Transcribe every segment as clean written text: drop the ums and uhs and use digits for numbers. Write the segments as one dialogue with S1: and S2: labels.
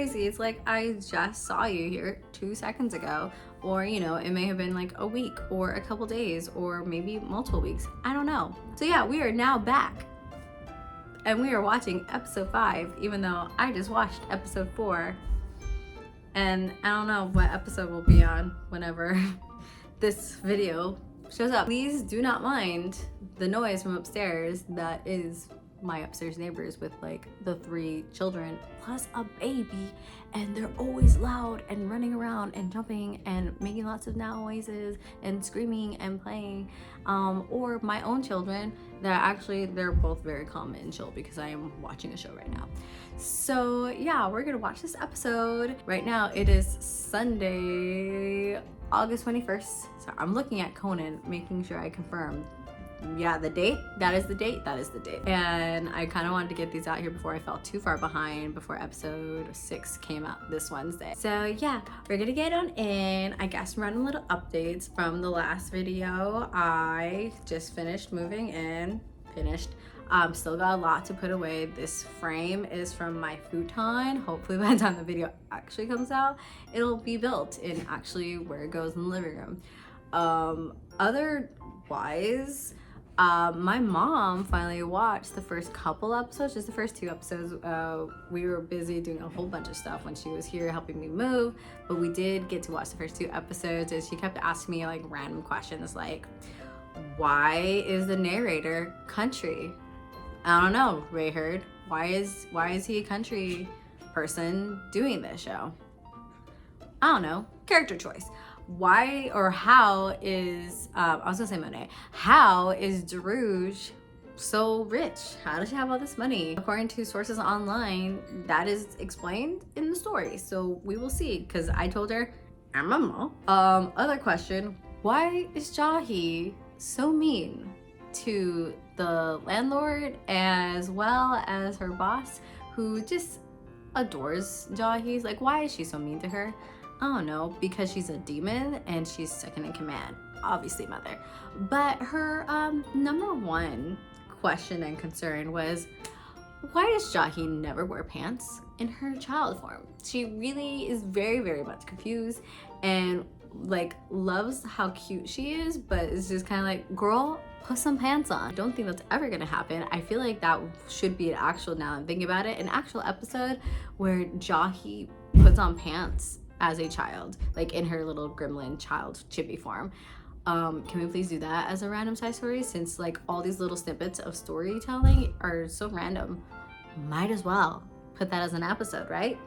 S1: crazy. It's like I just saw you here 2 seconds ago, or you know, it may have been like a week or a couple days or maybe multiple weeks. I don't know. So yeah, we are now back and we are watching episode 5, even though I just watched episode 4, and I don't know what episode we'll be on whenever this video shows up. Please do not mind the noise from upstairs. That is my upstairs neighbors with like the 3 children plus a baby, and they're always loud and running around and jumping and making lots of noises and screaming and playing, or my own children that actually they're both very calm and chill because I am watching a show right now. So yeah, we're gonna watch this episode right now. It is Sunday, August 21st. So I'm looking at Conan, making sure I confirm. Yeah, the date, that is the date. And I kind of wanted to get these out here before I fell too far behind before episode 6 came out this Wednesday. So yeah, we're gonna get on in. I guess random little updates from the last video. I just finished moving in, still got a lot to put away. This frame is from my futon. Hopefully by the time the video actually comes out, it'll be built in actually where it goes in the living room. Otherwise, my mom finally watched the first couple episodes, just the first 2 episodes. We were busy doing a whole bunch of stuff when she was here helping me move, but we did get to watch the first 2 episodes, and she kept asking me like random questions like, why is the narrator country? I don't know, Ray Heard. Why is he a country person doing this show? I don't know. Character choice. Why or how is I was gonna say Monet. How is Darouge so rich? How does she have all this money? According to sources online, that is explained in the story. So we will see, because I told her I'm a mom. Other question, why is Jahy so mean to the landlord as well as her boss, who just adores Jahy? Like, why is she so mean to her? I don't know, because she's a demon and she's second in command, obviously mother. But her number 1 question and concern was, why does Jahy never wear pants in her child form? She really is very, very much confused and like loves how cute she is, but it's just kind of like, girl, put some pants on. I don't think that's ever gonna happen. I feel like that should be an actual, now I'm thinking about it, an actual episode where Jahy puts on pants as a child, like in her little gremlin child chibi form. Can we please do that as a random side story, since like all these little snippets of storytelling are so random? Might as well put that as an episode, right?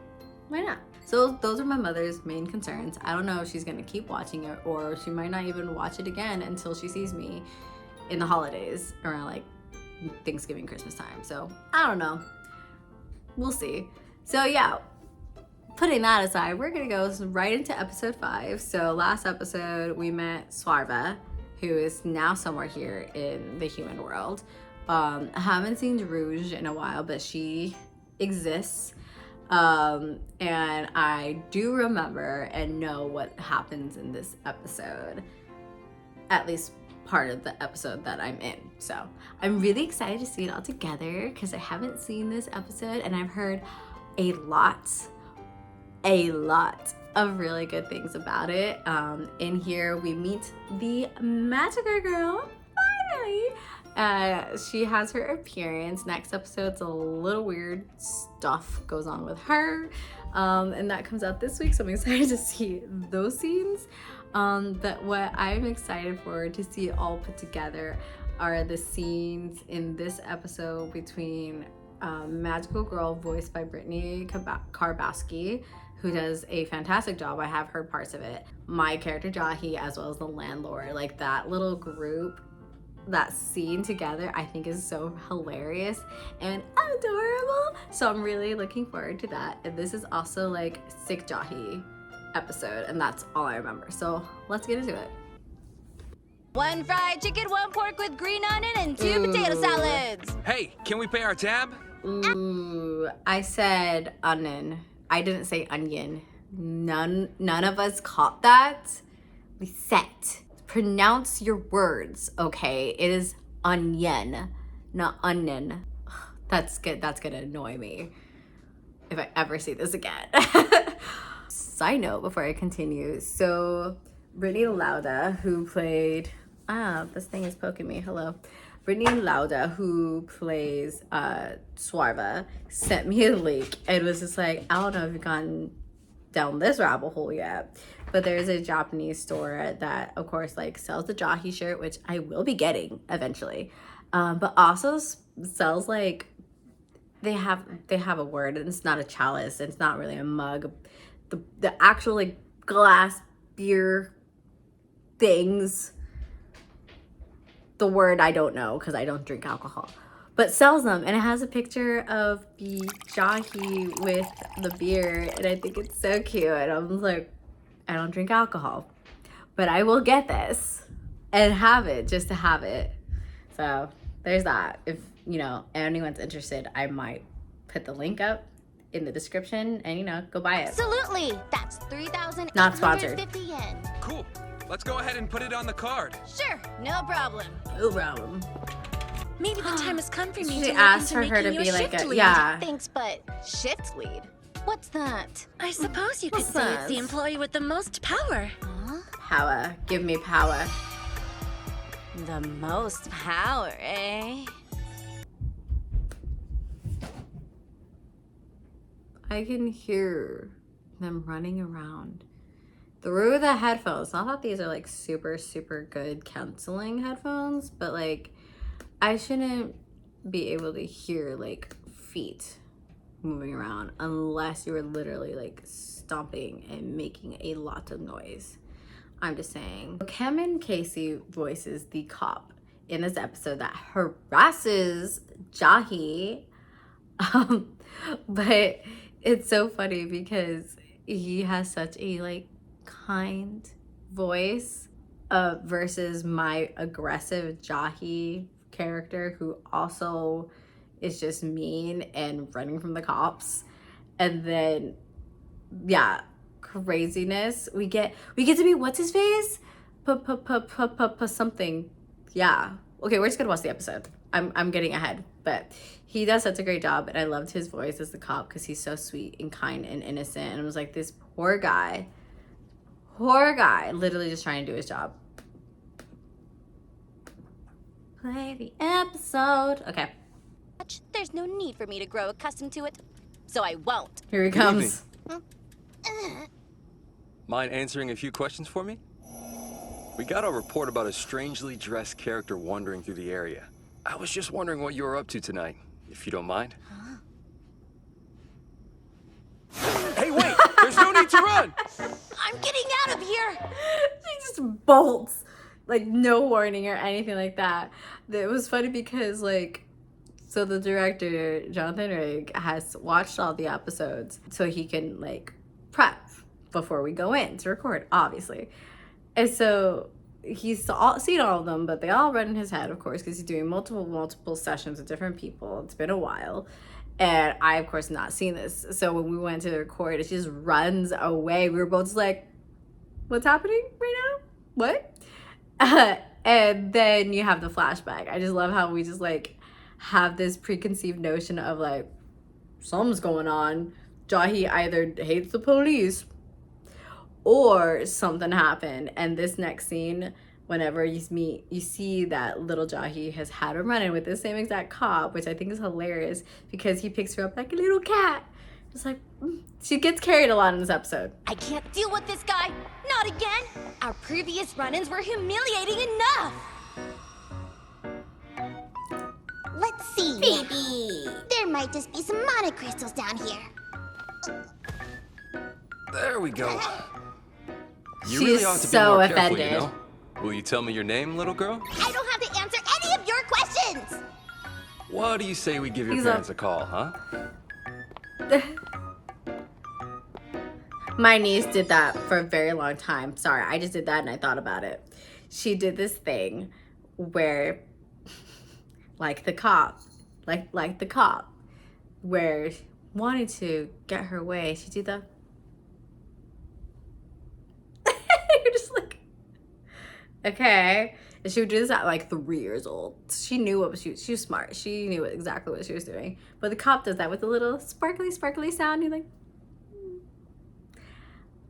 S1: Why not? So those are my mother's main concerns. I don't know if she's gonna keep watching it, or she might not even watch it again until she sees me in the holidays around like Thanksgiving, Christmas time. So I don't know, we'll see. So yeah, putting that aside, we're gonna go right into episode 5. So last episode we met Swarva, who is now somewhere here in the human world. I haven't seen Darouge in a while, but she exists. And I do remember and know what happens in this episode, at least part of the episode that I'm in. So I'm really excited to see it all together because I haven't seen this episode and I've heard a lot of really good things about it. In here we meet the magical girl, finally. She has her appearance. Next episode's a little weird stuff goes on with her, and that comes out this week, so I'm excited to see those scenes. But what I'm excited for to see all put together are the scenes in this episode between magical girl voiced by Brittany Karbowski, who does a fantastic job. I have heard parts of it. My character Jahy, as well as the landlord, like that little group, that scene together, I think is so hilarious and adorable. So I'm really looking forward to that. And this is also like sick Jahy episode, and that's all I remember. So let's get into it.
S2: 1 fried chicken, 1 pork with green onion, and 2 potato salads.
S3: Hey, can we pay our tab?
S1: Ooh, I said onion. I didn't say onion. None of us caught that. Lisette, pronounce your words, okay? It is onion, not onion. That's good. That's gonna annoy me. if I ever see this again. Side note before I continue. So Brittany Lauda, who played, this thing is poking me, hello. Brittany Lauda, who plays Swarva, sent me a link and was just like, I don't know if you've gone down this rabbit hole yet, but there's a Japanese store that, of course, like sells the Jahy shirt, which I will be getting eventually, but also sells like, they have a word, and it's not a chalice, it's not really a mug, the actual like glass beer things. The word I don't know because I don't drink alcohol, but sells them, and it has a picture of the Jahy with the beer, and I think it's so cute. And I'm like, I don't drink alcohol, but I will get this and have it just to have it. So there's that. If you know anyone's interested, I might put the link up in the description, and go buy it.
S2: Absolutely. That's 3,850
S1: Not sponsored.
S2: yen.
S3: Cool. Let's go ahead and put it on the card.
S2: Sure, no problem.
S1: No problem.
S4: Maybe the time has come for me
S1: She
S4: to look
S1: asked
S4: into
S1: for her to
S4: making you
S1: be
S4: a
S1: like
S4: shift
S1: a,
S4: lead.
S1: yeah.
S2: Thanks, but shift lead? What's that?
S4: I suppose you could
S1: What's
S4: say it's the
S1: that?
S4: employee with the most power.
S2: Huh?
S1: Power. Give me power.
S2: The most power, eh?
S1: I can hear them running around through the headphones. Not that these are like super, super good canceling headphones, but like I shouldn't be able to hear like feet moving around unless you were literally like stomping and making a lot of noise. I'm just saying. Cameron Casey voices the cop in this episode that harasses Jahy. But it's so funny because he has such a like kind voice versus my aggressive Jahy character, who also is just mean and running from the cops. And then yeah, craziness. We get to be what's his face? Something. Yeah. Okay, we're just gonna watch the episode. I'm getting ahead, but he does such a great job, and I loved his voice as the cop because he's so sweet and kind and innocent. And I was like, this poor guy, literally just trying to do his job. Play the episode. Okay,
S2: There's no need for me to grow accustomed to it, so I won't.
S1: here he
S3: Good
S1: comes.
S3: Mind answering a few questions for me? We got a report about a strangely dressed character wandering through the area. I was just wondering what you were up to tonight, if you don't mind. Hey, wait! There's no need to run!
S2: I'm getting out of here!
S1: She just bolts, like no warning or anything like that. It was funny because like, so the director, Jonathan Rigg, has watched all the episodes so he can like prep before we go in to record, obviously. And so he's seen all of them, but they all run in his head, of course, because he's doing multiple sessions with different people. It's been a while. And I, of course, not seen this. So when we went to record, it just runs away. We were both just like, what's happening right now? What? And then you have the flashback. I just love how we just like have this preconceived notion of like, something's going on. Jahy either hates the police or something happened. And this next scene, whenever you see that little Jahy has had a run-in with the same exact cop, which I think is hilarious because he picks her up like a little cat. It's like, she gets carried a lot in this episode.
S2: I can't deal with this guy. Not again. Our previous run-ins were humiliating enough.
S5: Let's see.
S1: Baby.
S5: There might just be some mana crystals down here.
S3: There we go. You
S1: She's
S3: really ought to be
S1: so
S3: more
S1: offended.
S3: careful, you know? Will you tell me your name, little girl?
S5: I don't have to answer any of your questions.
S3: What do you say we give your
S1: He's
S3: parents a call, huh?
S1: My niece did that for a very long time. Sorry, I just did that and I thought about it. She did this thing where, like the cop, where wanted to get her way, she did the. You're just like, okay. And she would do this at like 3 years old. She knew what she was smart. She knew exactly what she was doing. But the cop does that with a little sparkly, sparkly sound. You're like,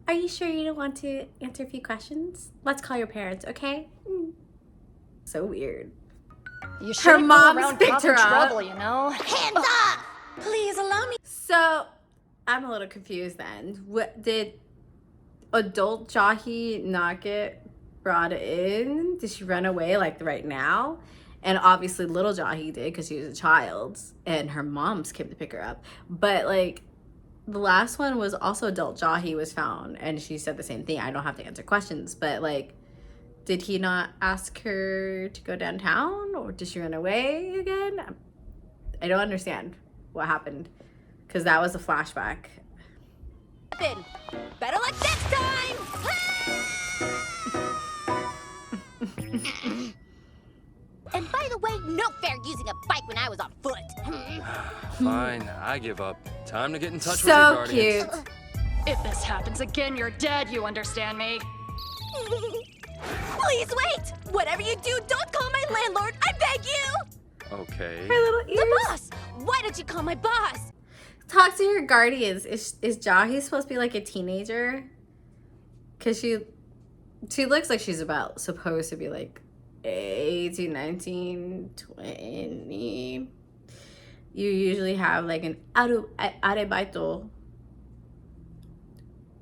S1: are you sure you don't want to answer a few questions? Let's call your parents, okay? So weird.
S2: You shouldn't go
S1: mom's
S2: around
S1: picked her
S2: causing
S1: up.
S2: trouble, you know?
S5: Hands off!
S4: Please allow me.
S1: So I'm a little confused then. What did adult Jahy not get brought in? Did she run away like right now? And obviously little Jahy did because she was a child and her mom's came to pick her up. But like the last one was also adult Jahy was found and she said the same thing. I don't have to answer questions, but like, did he not ask her to go downtown or did she run away again? I don't understand what happened because that was a flashback.
S2: Better luck next time!
S5: And by the way, no fair using a bike when I was on foot.
S3: Fine, I give up. Time to get in touch with your
S1: So
S3: guardians.
S1: cute.
S6: If this happens again, you're dead, you understand me?
S2: Please wait! Whatever you do, don't call my landlord! I beg you!
S3: Okay.
S1: Her little ears.
S2: The boss! Why don't you call my boss?
S1: Talk to your guardians. Is Jahy supposed to be like a teenager? Cause she looks like she's supposed to be like 18, 19, 20. You usually have like an arebaito.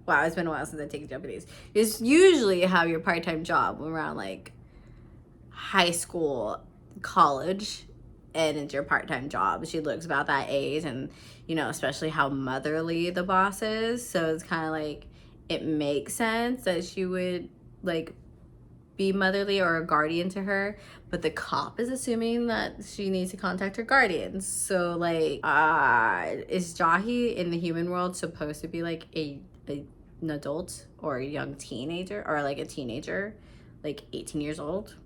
S1: Wow, it's been a while since I taken Japanese. You usually have your part-time job around like high school, college, and it's your part-time job. She looks about that age, and you know, especially how motherly the boss is. So it's kind of like it makes sense that she would like be motherly or a guardian to her. But the cop is assuming that she needs to contact her guardians. So like, is Jahy in the human world supposed to be like an adult or a young teenager or like a teenager, like 18 years old?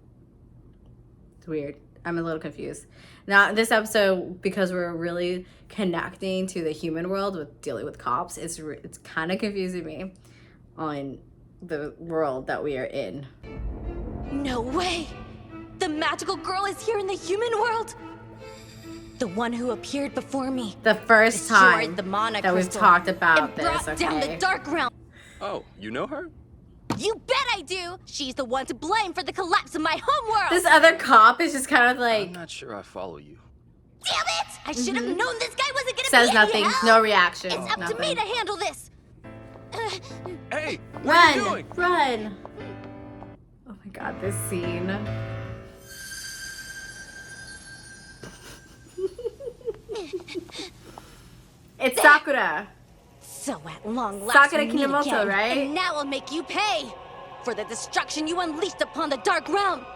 S1: It's weird. I'm a little confused. Now, this episode, because we're really connecting to the human world with dealing with cops, it's kind of confusing me on the world that we are in.
S2: No way! The magical girl is here in the human world! The one who appeared before me.
S1: The first
S2: Destroyed
S1: time
S2: the mana
S1: that we've
S2: crystal
S1: talked about
S2: and
S1: this,
S2: brought down the dark realm.
S3: Oh, you know her?
S2: You bet I do! She's the one to blame for the collapse of my homeworld!
S1: This other cop is just kind of
S3: I'm
S1: like,
S3: not sure I follow you.
S2: Damn it! I should have known this guy wasn't gonna
S1: says
S2: be
S1: nothing,
S2: any help.
S1: no reaction.
S2: It's up
S1: nothing.
S2: to me to handle this.
S3: Hey, what are you
S1: Run!
S3: doing?
S1: Run! Oh my god, this scene. It's Sakura.
S2: So at long last
S1: Sakura
S2: we meet
S1: Kinomoto,
S2: again,
S1: right?
S2: And now I'll make you pay for the destruction you unleashed upon the dark realm.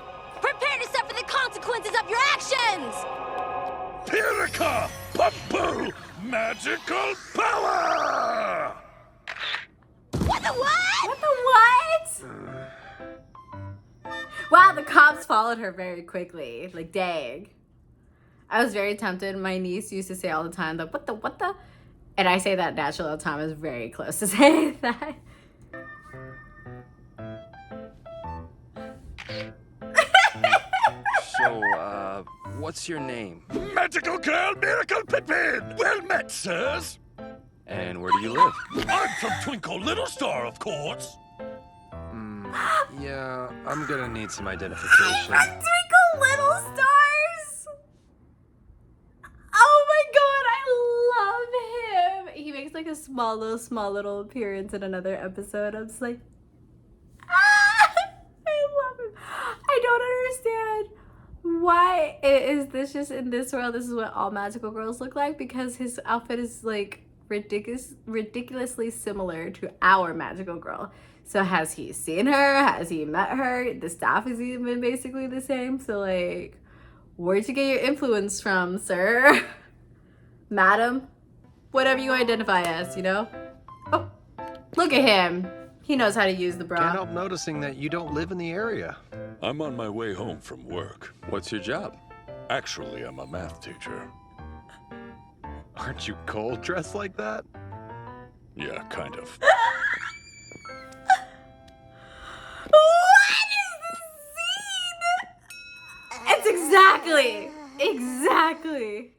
S2: Prepare to suffer the consequences of your actions.
S7: Pirika! Papu! Magical power!
S2: What the what?
S1: What the what? Wow, the cops followed her very quickly. Like, dang. I was very tempted. My niece used to say all the time, the what the? And I say that naturally all the time. I was very close to saying that.
S3: So, what's your name?
S7: Magical girl, miracle Pippin! Well met, sirs!
S3: And where do you live?
S7: I'm from Twinkle Little Star, of course!
S3: Yeah, I'm gonna need some identification.
S1: Twinkle Little Stars! Oh my god, I love him! He makes like a small little appearance in another episode. I'm just like, I love him. I don't understand why is this just in this world. This is what all magical girls look like, because his outfit is like ridiculously similar to our magical girl. So has he seen her? Has he met her? The staff is even basically the same. So like, where'd you get your influence from, sir? Madam? Whatever you identify as, you know? Oh, look at him. He knows how to use the bra.
S3: Can't help noticing that you don't live in the area.
S7: I'm on my way home from work.
S3: What's your job?
S7: Actually, I'm a math teacher.
S3: Aren't you cold dressed like that?
S7: Yeah, kind of.
S1: What is this scene? Exactly.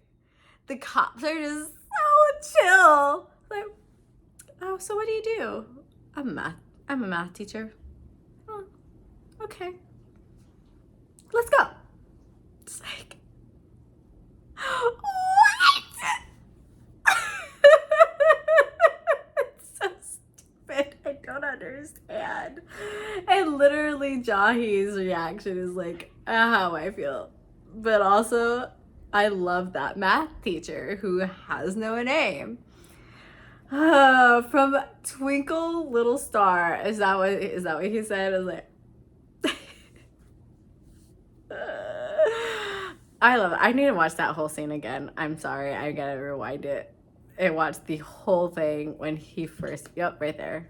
S1: The cops are just so chill. Like, oh, so what do? I'm a math teacher. Oh, okay. Let's go. It's like, what? It's so stupid. I don't understand. And literally Jahy's reaction is like how I feel. But also, I love that math teacher who has no name. From Twinkle Little Star. Is that what he said? I was like, I love it. I need to watch that whole scene again. I'm sorry. I gotta rewind it and watch the whole thing when he first. Yep, right there.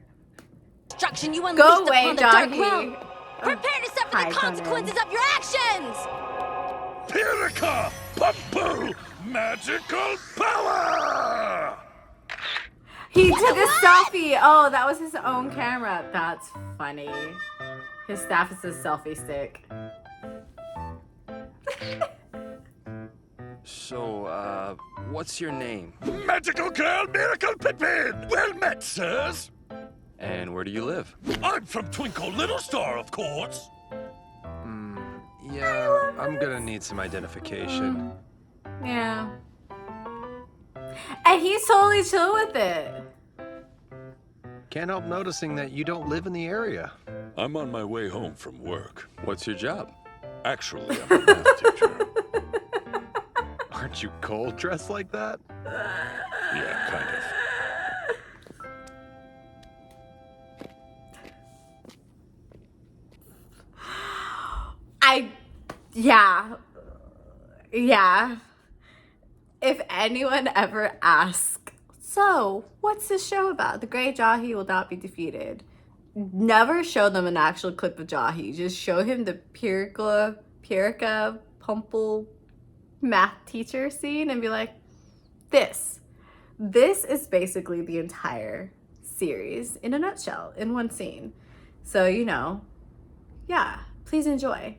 S2: Destruction you unleashed
S1: Go away,
S2: upon the dark
S1: Jahy.
S2: realm. Prepare yourself for
S1: Hi,
S2: the consequences of your actions.
S7: Pirika! Pumpu! Magical power!
S1: He took a selfie. Oh, that was his own camera. That's funny. His staff is a selfie stick.
S3: So, what's your name?
S7: Magical Girl Miracle Pippin! Well met, sirs!
S3: And where do you live?
S7: I'm from Twinkle Little Star, of course.
S3: Yeah, I'm gonna need some identification.
S1: Yeah. And he's totally chill with it.
S3: Can't help noticing that you don't live in the area.
S7: I'm on my way home from work.
S3: What's your job?
S7: Actually, I'm a math teacher.
S3: Aren't you cold dressed like that?
S7: Yeah, kind of.
S1: Yeah. If anyone ever asks, so what's this show about? The great Jahy will not be defeated. Never show them an actual clip of Jahy. Just show him the Pirika Pumple math teacher scene and be like, this is basically the entire series in a nutshell, in one scene. So, yeah, please enjoy.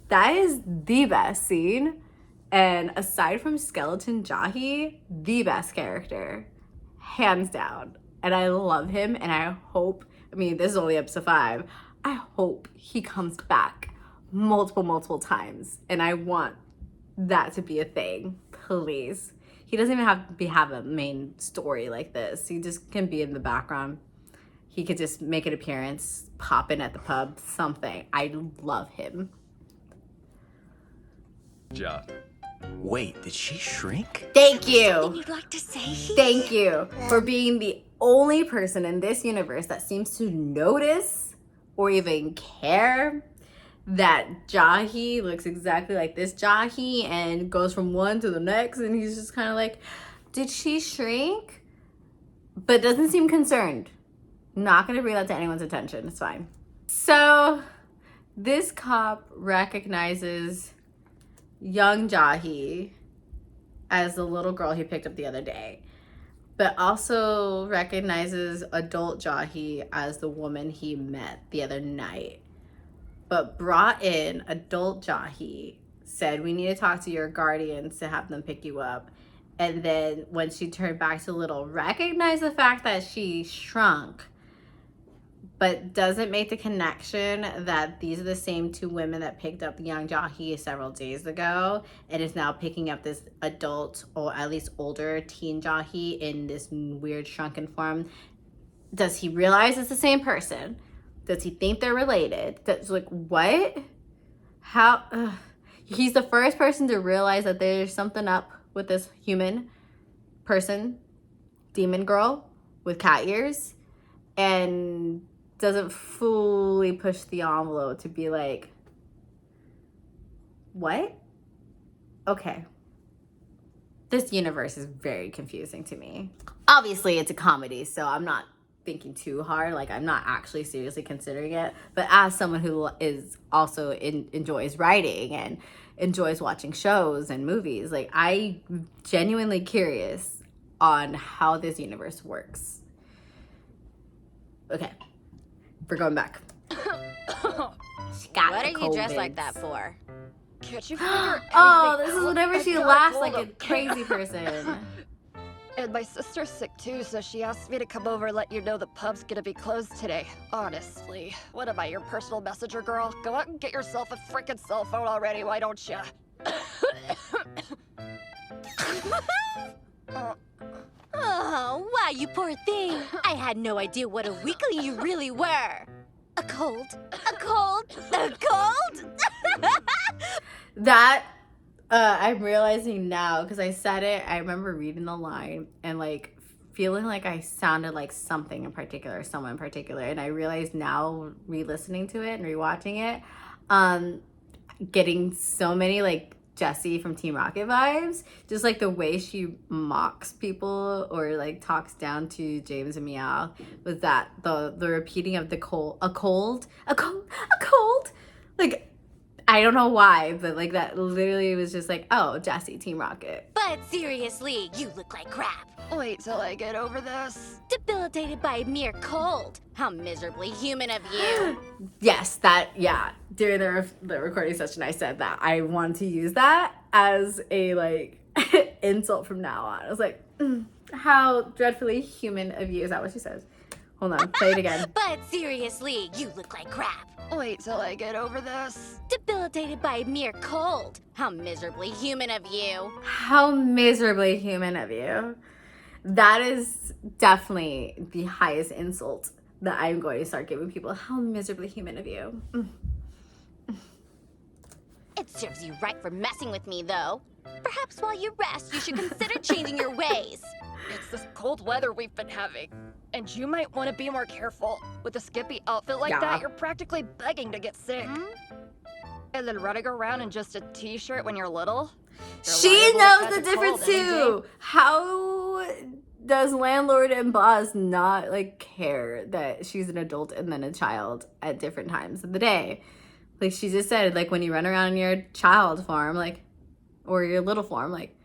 S1: That is the best scene. And aside from Skeleton Jahy, the best character, hands down. And I love him, and I hope, this is only episode 5, I hope he comes back multiple times. And I want that to be a thing, please. He doesn't even have a main story like this. He just can be in the background. He could just make an appearance, pop in at the pub, something. I love him.
S3: Job. Wait, did she shrink?
S1: Thank you.
S2: Something you'd like to say?
S1: Thank you for being the only person in this universe that seems to notice or even care that Jahy looks exactly like this Jahy and goes from one to the next, and he's just kind of like, did she shrink? But doesn't seem concerned. Not gonna bring that to anyone's attention. It's fine. So this cop recognizes young Jahy as the little girl he picked up the other day, but also recognizes adult Jahy as the woman he met the other night, but brought in adult Jahy, said, we need to talk to your guardians to have them pick you up. And then when she turned back to little, recognized the fact that she shrunk, but doesn't make the connection that these are the same 2 women that picked up young Jahy several days ago, and is now picking up this adult, or at least older teen Jahy in this weird shrunken form. Does he realize it's the same person? Does he think they're related? That's like, what? How? He's the first person to realize that there's something up with this human person, demon girl with cat ears, and doesn't fully push the envelope to be like, what? Okay. This universe is very confusing to me. Obviously, it's a comedy, so I'm not thinking too hard. Like, I'm not actually seriously considering it. But as someone who is also enjoys writing and enjoys watching shows and movies, like, I'm genuinely curious on how this universe works. Okay. We're going back.
S5: What are you dressed like that for?
S6: Can't you figure
S1: Oh,
S6: anything
S1: this is
S6: out?
S1: whenever
S6: I
S1: she
S6: got a
S1: laughs
S6: cold,
S1: like a
S6: okay?
S1: crazy person.
S6: And my sister's sick too, so she asked me to come over and let you know the pub's gonna be closed today. Honestly, what am I, your personal messenger girl? Go out and get yourself a frickin' cell phone already, why don't ya?
S2: Oh, why, you poor thing. I had no idea what a weakling you really were. A cold, a cold, a cold.
S1: That I'm realizing now because I said it. I remember reading the line and like feeling like I sounded like something in particular, someone in particular, and I realized now, re-listening to it and rewatching it, getting so many like Jessie from Team Rocket vibes. Just like the way she mocks people or like talks down to James and Meow with that the repeating of the a cold. Like, I don't know why, but like that literally was just like, oh, Jessie, Team Rocket.
S2: But seriously, you look like crap.
S6: Wait till I get over this.
S2: Debilitated by a mere cold. How miserably human of you.
S1: Yes, during the recording session, I said that I wanted to use that as a like insult from now on. I was like, how dreadfully human of you. Is that what she says? Hold on, play it again.
S2: But seriously, you look like crap.
S6: Wait till I get over this.
S2: Debilitated by a mere cold. How miserably human of you.
S1: How miserably human of you. That is definitely the highest insult that I'm going to start giving people. How miserably human of you.
S2: It serves you right for messing with me, though. Perhaps while you rest, you should consider changing your ways.
S6: It's this cold weather we've been having. And you might want to be more careful. With a skippy outfit like that, you're practically begging to get sick. And then running around in just a t-shirt when you're little.
S1: She knows the difference too. How does landlord and boss not like care that she's an adult and then a child at different times of the day? Like she just said, like when you run around in your child form, like, or your little form, like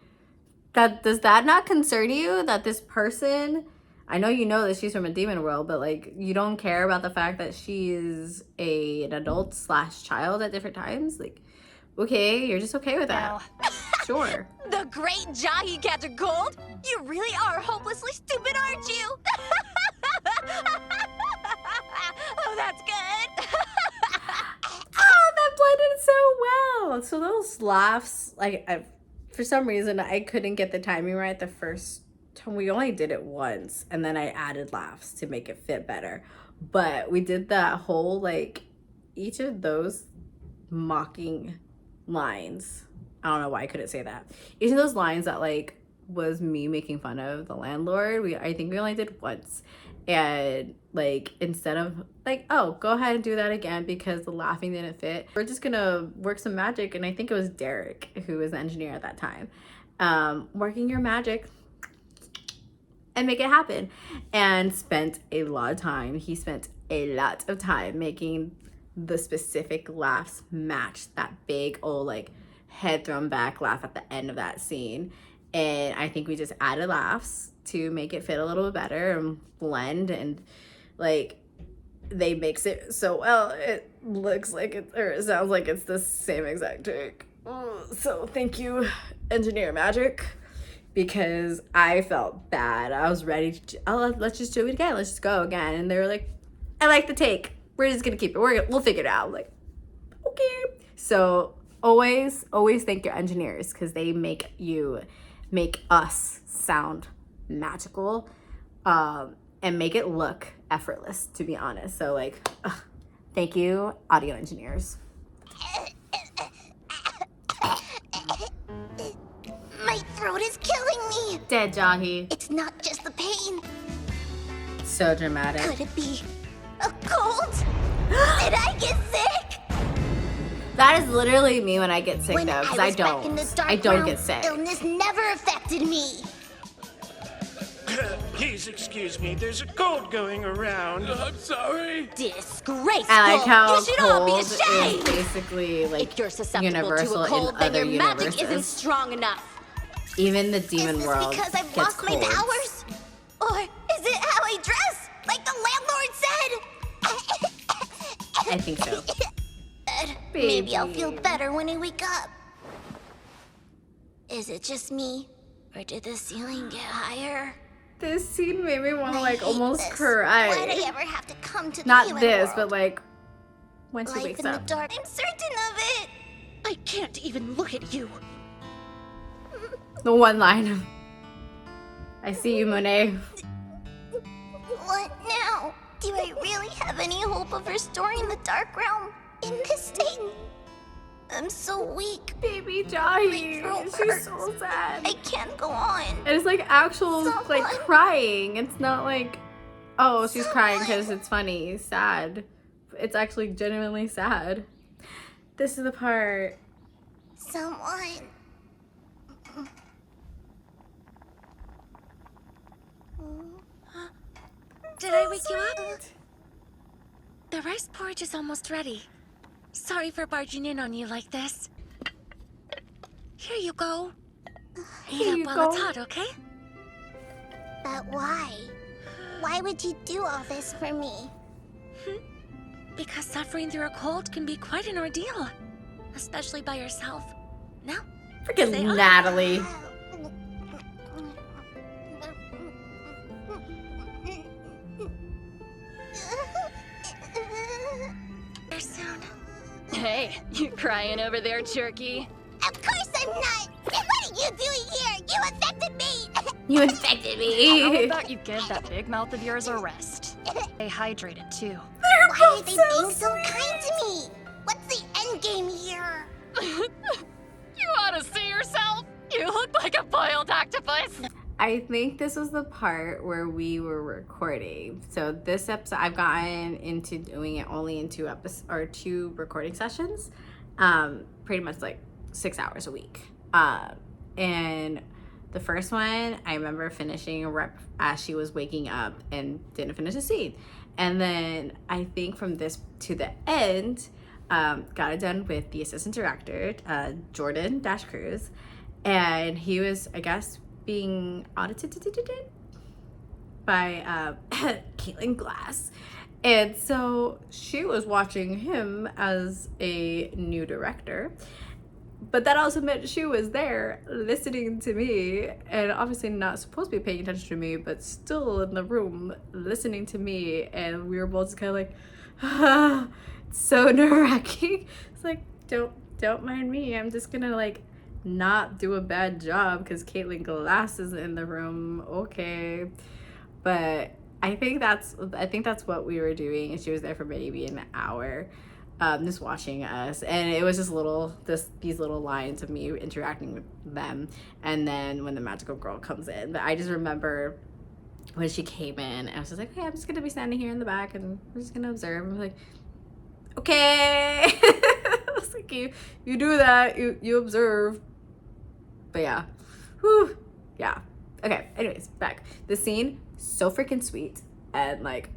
S1: that, does that not concern you that this person, I know you know that she's from a demon world, but like you don't care about the fact that she is an adult / child at different times? Like, okay, you're just okay with that. Sure.
S2: The great Jahy Catcher Gold? You really are hopelessly stupid, aren't you? Oh, that's good.
S1: Oh, that blended so well. So those laughs, like, for some reason, I couldn't get the timing right the first time. We only did it once, and then I added laughs to make it fit better. But we did that whole, like, each of those mocking lines. I don't know why I couldn't say that. Each of those lines that, like, was me making fun of the landlord, I think we only did once. And like, instead of like, oh, go ahead and do that again because the laughing didn't fit, we're just gonna work some magic. And I think it was Derek, who was the engineer at that time, working your magic and make it happen. And spent a lot of time. He spent a lot of time making the specific laughs match that big old like head thrown back laugh at the end of that scene. And I think we just added laughs to make it fit a little bit better and blend, and like they mix it so well it looks like it, or it sounds like it's the same exact take. So thank you, Engineer Magic, because I felt bad. I was ready to let's just do it again, let's just go again. And they were like, I like the take, we're just gonna keep it, we'll figure it out. I'm like, okay. So always thank your engineers, because they make us sound magical, and make it look effortless, to be honest. So like, thank you, audio engineers.
S5: My throat is killing me.
S1: Dead Jahy.
S5: It's not just the pain.
S1: So dramatic.
S5: Could it be a cold? Did I get sick?
S1: That is literally me when I get sick,
S5: When
S1: though, because
S5: I was back in the dark
S1: I don't
S5: room,
S1: get sick.
S5: Illness never affected me.
S7: Please excuse me, there's a cold going around.
S3: I'm sorry.
S2: Disgraceful.
S1: I like how
S2: you should all be
S1: cold is
S2: ashamed.
S1: basically like
S2: If you're susceptible
S1: universal
S2: to a cold,
S1: in
S2: then
S1: other
S2: your magic
S1: universes.
S2: isn't strong enough.
S1: Even the
S5: Is
S1: demon
S5: this
S1: world
S5: because I've
S1: gets
S5: lost
S1: cold.
S5: my powers? Or is it how I dress? Like the landlord said?
S1: I think so.
S5: Maybe I'll feel better when I wake up. Is it just me? Or did the ceiling get higher?
S1: This scene made me want to like
S5: hate
S1: almost
S5: this.
S1: cry.
S5: Why'd I ever have to come to the
S1: Not
S5: human
S1: this,
S5: world?
S1: but like when she
S5: Life
S1: wakes
S5: in the
S1: up.
S5: dark. I'm certain of it.
S4: I can't even look at you.
S1: The one line. I see you, Monet.
S5: What now? Do I really have any hope of restoring the Dark Realm in this state? I'm so weak.
S1: Baby Jahy.
S5: throat
S1: She's
S5: hurts.
S1: so sad.
S5: I can't go on.
S1: And it's like actual like
S5: Someone-
S1: crying. It's not like, oh, she's crying because it's funny. Sad. It's actually genuinely sad. This is the part.
S5: Someone.
S4: Did I wake you up? The rice porridge is almost ready. Sorry for barging in on you like this. Here you go.
S1: Here
S4: Eat
S1: you
S4: up while it's
S1: go.
S4: hot, okay?
S5: But why? Why would you do all this for me?
S4: Because suffering through a cold can be quite an ordeal. Especially by yourself. Now,
S1: Freaking
S4: Say, "Ah."
S1: Natalie.
S4: here soon.
S6: Hey, you crying over there, Jerky?
S5: Of course I'm not! And what are you doing here? You affected me!
S1: You infected
S6: How
S1: me.
S6: about you give that big mouth of yours a rest? Stay hydrated, too.
S5: Why are they being so kind to me? What's the end game here?
S6: You ought to see yourself! You look like a boiled octopus!
S1: I think this was the part where we were recording. So this episode, I've gotten into doing it only in two recording sessions, pretty much like 6 hours a week. And the first one, I remember finishing a rep as she was waking up and didn't finish the scene. And then I think from this to the end, got it done with the assistant director, Jordan Cruz, and he was, I guess, being audited by Caitlin Glass. And so she was watching him as a new director. But that also meant she was there listening to me, and obviously not supposed to be paying attention to me, but still in the room listening to me. And we were both just kind of like, ah, it's so nerve-wracking. It's like, don't mind me. I'm just gonna like not do a bad job because Caitlin Glass is in the room. Okay. But I think that's what we were doing, and she was there for maybe an hour, just watching us, and it was just these little lines of me interacting with them. And then when the magical girl comes in, but I just remember when she came in, I was just like, hey, I'm just gonna be standing here in the back and we're just gonna observe. I'm like, okay. I was like, you do that, you observe. But yeah, whew, yeah. Okay, anyways, back. The scene, so freaking sweet and like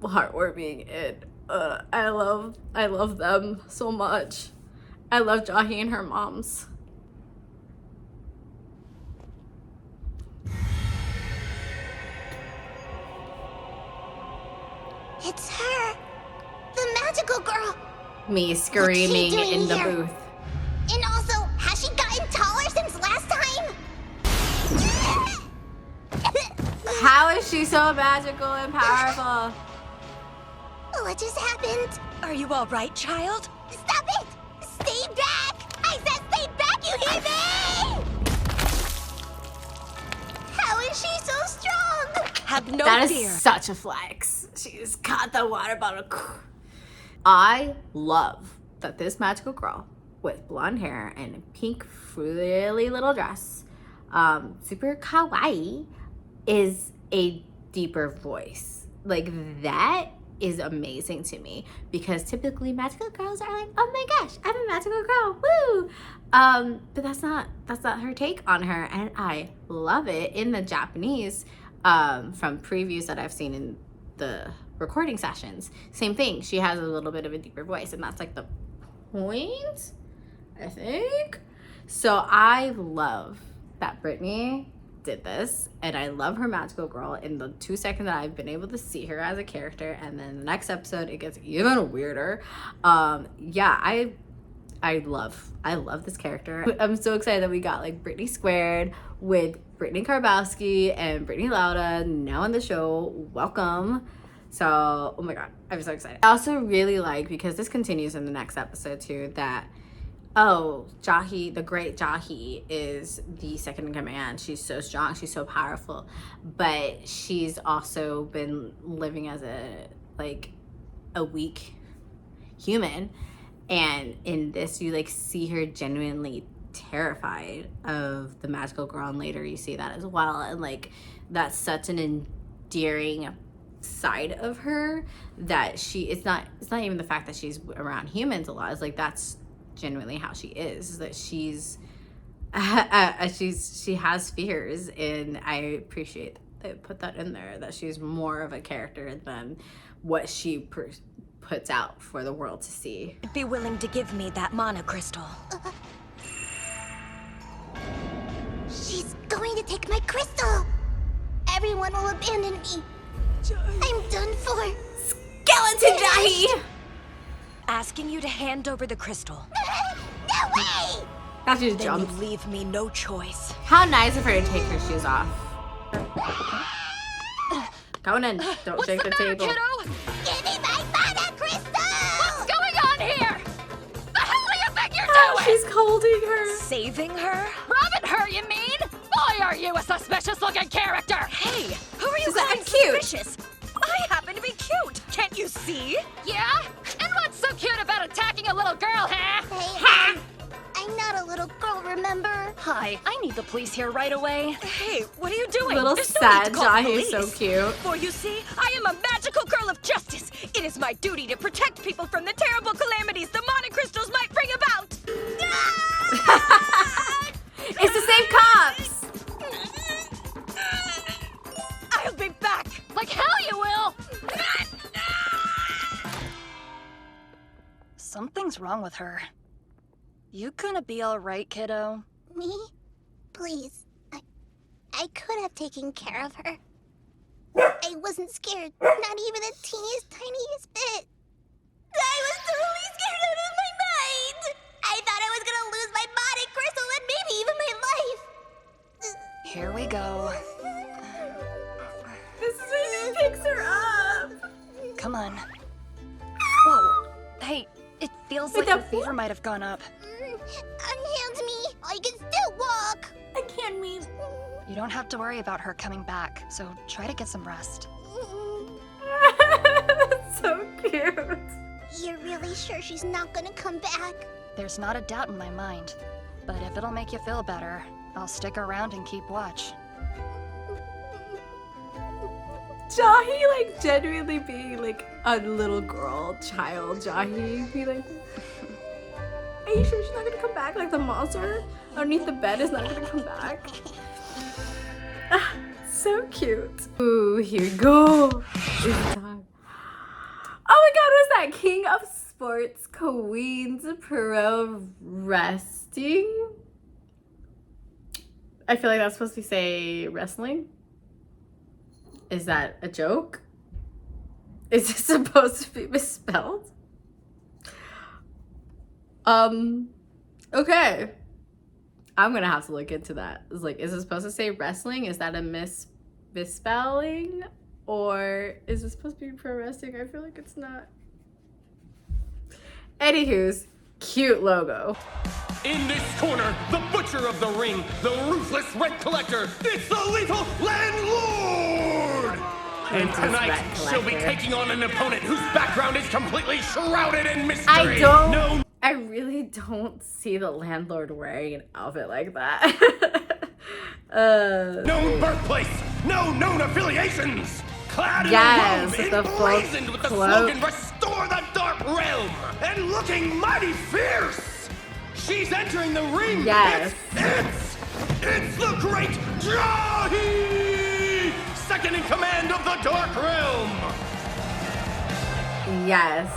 S1: heartwarming, and I love them so much. I love Jahy and her moms.
S5: It's her! The magical girl!
S1: Me screaming
S5: doing
S1: in the
S5: here?
S1: booth.
S5: And also, has she gotten taller since last time?
S1: How is she so magical and powerful?
S5: What just happened?
S4: Are you all right, child?
S5: Stop it! Stay back! I said stay back, you hear me? How is she so strong?
S4: Have no
S1: That
S4: fear.
S1: is such a flex. She's got the water bottle. I love that this magical girl with blonde hair and a pink frilly little dress, super kawaii, is a deeper voice. Like, that is amazing to me, because typically magical girls are like, oh my gosh, I'm a magical girl, woo! But that's not her take on her, and I love it. In the Japanese, from previews that I've seen in the recording sessions, same thing. She has a little bit of a deeper voice, and that's like the point, I think. So I love that Brittany did this, and I love her magical girl in the 2 seconds that I've been able to see her as a character. And then the next episode, it gets even weirder. Yeah, I I love this character. I'm so excited that we got like Brittany Squared with Brittany Karbowski and Brittany Lauda now on the show. Welcome. So, oh my god, I'm so excited. I also really like, because this continues in the next episode too, that Jahy, the great Jahy, is the second in command. She's so strong, she's so powerful, but she's also been living as a weak human. And in this, you like see her genuinely terrified of the magical girl, and later you see that as well. And like, that's such an endearing side of her that it's not even the fact that she's around humans a lot. It's like, that's genuinely how she is, that she has fears, and I appreciate that they put that in there, that she's more of a character than what she puts out for the world to see.
S2: Be willing to give me that mana crystal.
S5: She's going to take my crystal. Everyone will abandon me. I'm done for.
S1: Skeleton Jahy!
S2: Asking you to hand over the crystal.
S5: No way!
S1: Now she just
S2: Then you
S1: jumps.
S2: leave me no choice.
S1: How nice of her to take her shoes off. Conan, don't
S6: What's
S1: shake
S6: the
S1: the
S6: matter,
S1: table.
S6: kiddo?
S5: Give me my mana crystal!
S6: What's going on here? The hell do you think you're
S1: Oh,
S6: doing?
S1: she's holding her.
S2: Saving her?
S6: Robbing her, you mean? Boy, are you a suspicious-looking character!
S2: Hey, who are you
S1: She's
S2: calling
S1: cute.
S2: suspicious? I happen to be cute. Can't you see?
S6: Yeah? And what's so cute about attacking a little girl, huh?
S5: Hey, I'm not a little girl, remember?
S6: Hi, I need the police here right away.
S2: Hey, what are you doing?
S1: Little
S2: There's no need
S1: sad
S2: to call the
S1: Jahy's so
S2: police.
S1: cute.
S2: For you see, I am a magical girl of justice. It is my duty to protect people from the terrible calamities the mana crystals might bring about.
S1: It's to save cops.
S2: I'll be back.
S6: Like hell you will! Something's wrong with her. You gonna be alright, kiddo?
S5: Me? Please. I could have taken care of her. I wasn't scared, not even the teeniest, tiniest bit. I was totally scared out of my mind. I thought I was gonna lose my body crystal and maybe even my life.
S6: Here we go.
S1: This is when he picks her up.
S6: Come on. Whoa. Hey, it feels like
S1: the
S6: your fever might have gone up.
S5: Unhand me. I can still walk.
S1: I can't move.
S6: You don't have to worry about her coming back, so try to get some rest.
S1: So cute.
S5: You're really sure she's not gonna come back?
S6: There's not a doubt in my mind. But if it'll make you feel better, I'll stick around and keep watch.
S1: Jahy, like, genuinely being, like, a little girl, child Jahy. Be like, are you sure she's not gonna come back? Like, the monster underneath the bed is not gonna come back? So cute. Ooh, here we go. It's time. Oh my god, was that King of Sports Queens Pro Wrestling? I feel like that's supposed to say wrestling. Is that a joke? Is it supposed to be misspelled? Okay. I'm gonna have to look into that. It's like, is it supposed to say wrestling? Is that a misspelling? Or is it supposed to be pro wrestling? I feel like it's not. Anywho's, cute logo.
S7: In this corner, the butcher of the ring, the ruthless rent collector, it's the lethal landlord! And
S1: Ruthless
S7: tonight,
S1: rent
S7: she'll be
S1: collector.
S7: taking on an opponent whose background is completely shrouded in mystery.
S1: I really don't see the landlord wearing an outfit like that.
S7: Known birthplace, no known affiliations. Clad in
S1: Yes,
S7: a robe,
S1: the full
S7: emblazoned with the
S1: cloak.
S7: slogan "Restore the Dark Realm," and looking mighty fierce. She's entering the ring.
S1: Yes.
S7: It's the great Jahy, second in command of the Dark Realm.
S1: Yes.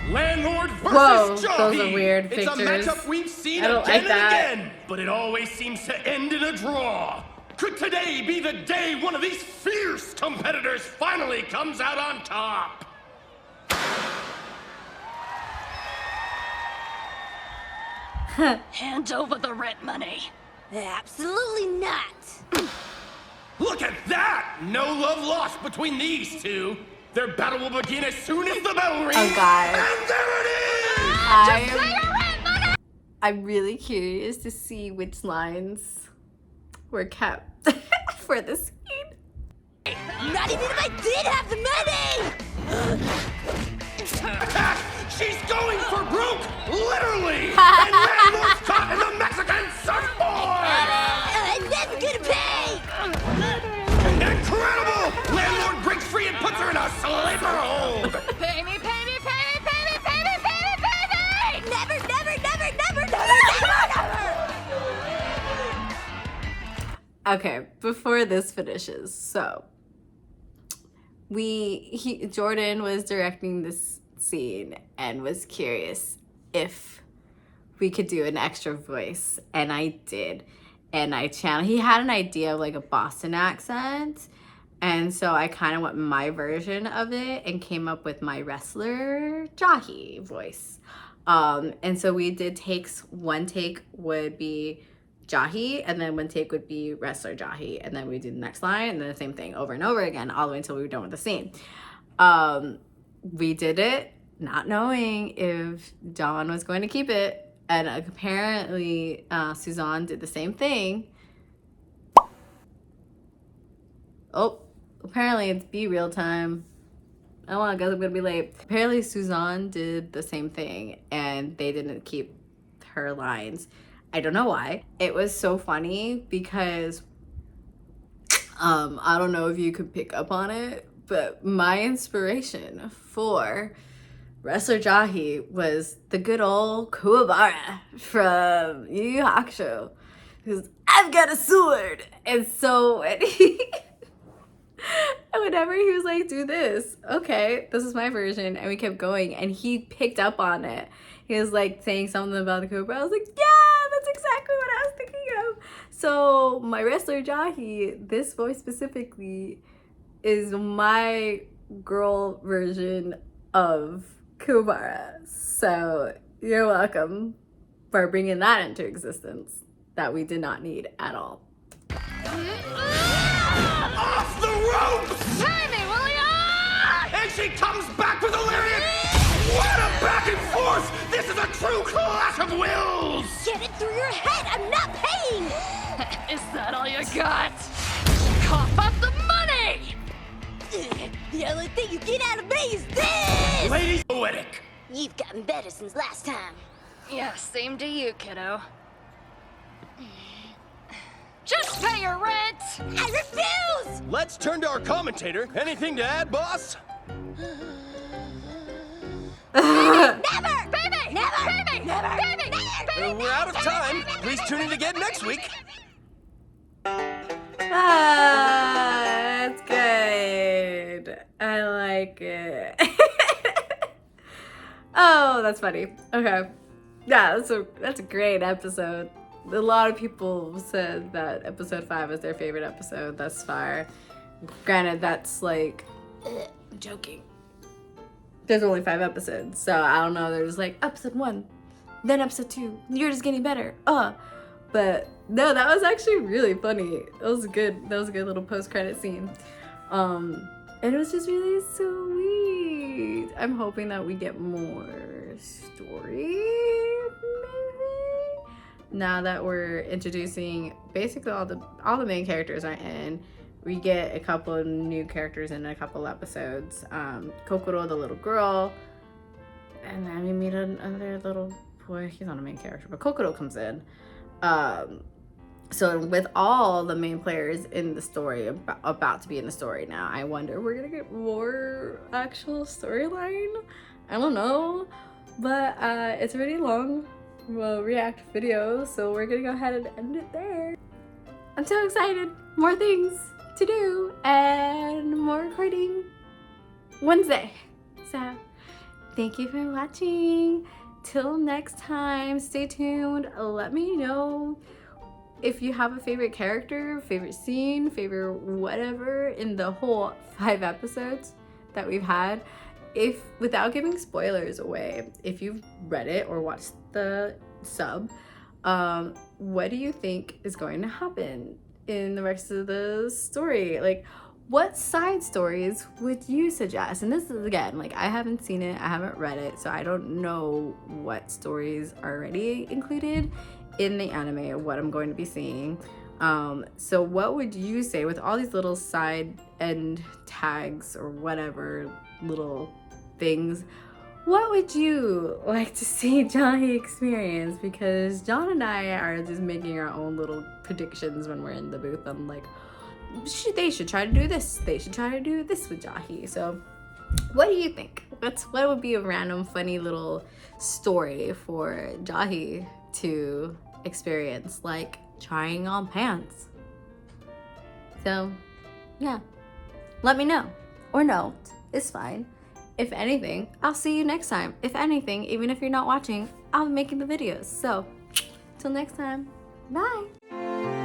S7: Landlord versus
S1: Whoa,
S7: Jahy.
S1: those are weird
S7: It's
S1: pictures.
S7: a matchup we've seen
S1: I don't
S7: again
S1: like that.
S7: and again, but it always seems to end in a draw. Could today be the day one of these fierce competitors finally comes out on top?
S6: Hand over the rent money.
S2: Absolutely not.
S7: Look at that! No love lost between these two. Their battle will begin as soon as the bell rings.
S1: Oh God.
S7: And there it is!
S1: I'm really curious to see which lines were kept for this scene.
S2: Not even if I did have the money!
S7: She's going for broke, literally! And landlord's caught in the Mexican surfboard!
S2: I'm never gonna pay!
S7: Incredible! Landlord breaks free and puts her in a sleeper hold!
S6: Pay me, pay me, pay me, pay me, pay me, pay me, pay me!
S2: Never, never, never, never, never, never!
S1: Okay, before this finishes, so Jordan was directing this scene and was curious if we could do an extra voice, and I did. And he had an idea of like a Boston accent, and so I kind of went my version of it and came up with my wrestler Jahy voice. And so we did takes. One take would be Jahy, and then one take would be wrestler Jahy, and then we do the next line, and then the same thing over and over again, all the way until we were done with the scene. We did it not knowing if Dawn was going to keep it, and apparently Suzanne did the same thing. Oh, apparently it's Be Real time. Oh my God, I'm gonna be late. Apparently Suzanne did the same thing, and they didn't keep her lines. I don't know why. It was so funny because I don't know if you could pick up on it, but my inspiration for wrestler Jahy was the good old Kuwabara from Yu Yu Hakusho. Because I've got a sword! And so whenever he was like, do this, okay, this is my version, and we kept going, and he picked up on it. He was like saying something about the Kuwabara. I was like, yeah, that's exactly what I was thinking of. So my wrestler Jahy, this voice specifically, is my girl version of Kuwabara. So you're welcome for bringing that into existence that we did not need at all.
S7: Off the ropes!
S6: Pay me, will ya?
S7: And she comes back with a lariat! What a back and forth! This is a true clash of wills!
S2: Get it through your head! I'm not paying!
S6: Is that all you got? Cough up the money!
S2: The only thing you get out of me is this!
S7: Lady Poetic!
S2: You've gotten better since last time.
S6: Yeah, same to you, kiddo. Just pay your rent!
S2: I refuse!
S3: Let's turn to our commentator. Anything to add, boss?
S2: Never!
S6: Baby!
S2: Never!
S6: Baby!
S2: Never!
S6: Baby! Baby!
S3: We're out of time. Please tune in again next week.
S1: That's good. I like it. Oh, that's funny. Okay. Yeah, that's a great episode. A lot of people said that episode 5 is their favorite episode thus far. Granted, that's like, I'm joking. There's only 5 episodes, so I don't know. There's like episode 1, then episode 2. You're just getting better. But no, that was actually really funny. It was good. That was a good little post-credit scene. And it was just really sweet. I'm hoping that we get more story, maybe. Now that we're introducing basically all the main characters are in, we get a couple of new characters in a couple episodes. Kokoro, the little girl, and then we meet another little boy. He's not a main character, but Kokoro comes in. So with all the main players in the story, about to be in the story now, I wonder if we're gonna get more actual storyline. I don't know, but it's a really long react video, so we're gonna go ahead and end it there. I'm so excited. More things to do and more recording Wednesday. So thank you for watching. Till next time, stay tuned. Let me know if you have a favorite character, favorite scene, favorite whatever in the whole 5 episodes that we've had. If, without giving spoilers away, if you've read it or watched the sub, What do you think is going to happen in the rest of the story? Like, what side stories would you suggest? And this is, again, like, I haven't seen it, I haven't read it, so I don't know what stories are already included in the anime or what I'm going to be seeing. So what would you say with all these little side end tags or whatever little things? What would you like to see Jahy experience? Because John and I are just making our own little predictions when we're in the booth. I'm like, they should try to do this. They should try to do this with Jahy. So what do you think? What would be a random funny little story for Jahy to experience, like trying on pants? So yeah, let me know, or no, it's fine. If anything, I'll see you next time. If anything, even if you're not watching, I'll be making the videos. So till next time, bye.